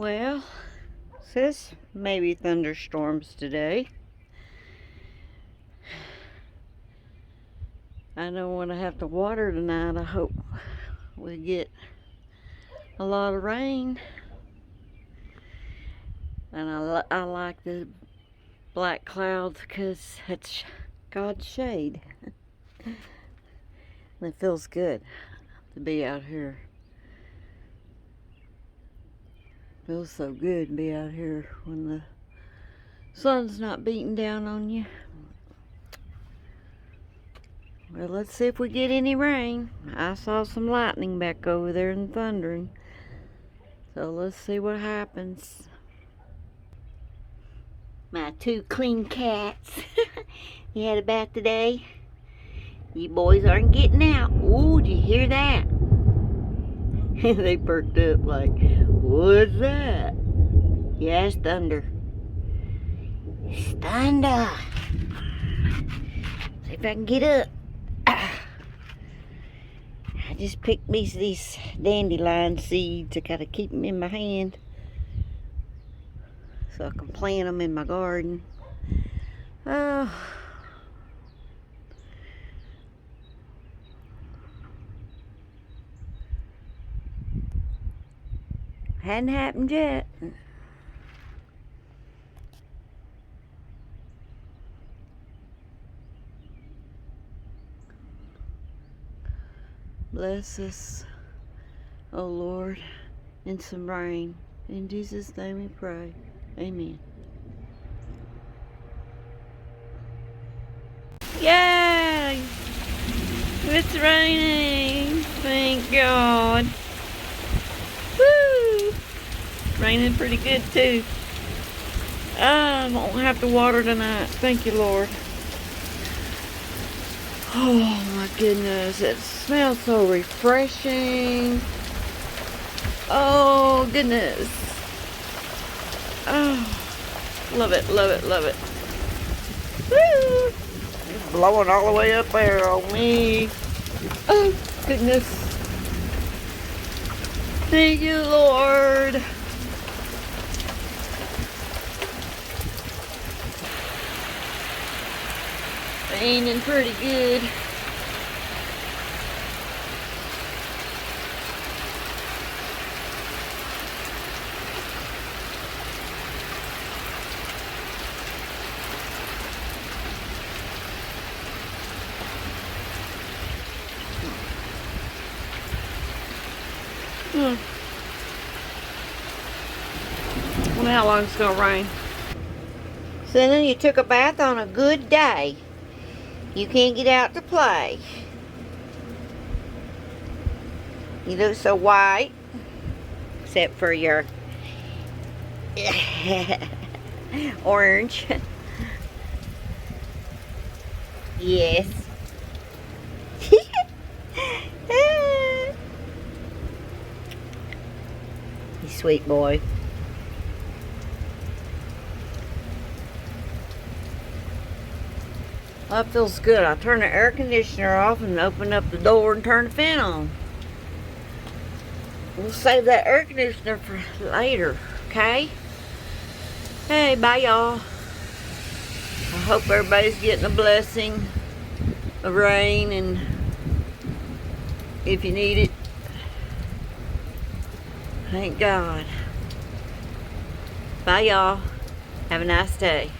Well, says maybe thunderstorms today. I don't want to have to water tonight. I hope we get a lot of rain. And I like the black clouds because it's God's shade. And it feels good to be out here. Feels so good to be out here when the sun's not beating down on you. Well, let's see if we get any rain. I saw some lightning back over there and thundering. So let's see what happens. My two clean cats. You had a bath today? You boys aren't getting out. Ooh, did you hear that? They perked up like, what's that? Yeah, it's thunder. It's thunder. See if I can get up. I just picked me these dandelion seeds. I gotta keep them in my hand so I can plant them in my garden. Oh. Hadn't happened yet. Bless us, oh Lord, in some rain. In Jesus' name we pray. Amen. Yay! It's raining. Thank God. Woo! Raining pretty good too. I won't have to water tonight. Thank you, Lord. Oh my goodness, it smells so refreshing. Oh goodness. Oh, love it, love it, love it. Woo! It's blowing all the way up there on me. Oh goodness. Thank you, Lord. Raining pretty good. I wonder how long it's gonna rain. Cinna, you took a bath on a good day. You can't get out to play. You look so white, except for your orange. Yes. You sweet boy. Well, that feels good. I'll turn the air conditioner off and open up the door and turn the fan on. We'll save that air conditioner for later, okay? Hey, bye y'all. I hope everybody's getting a blessing of rain, and if you need it, thank God. Bye y'all. Have a nice day.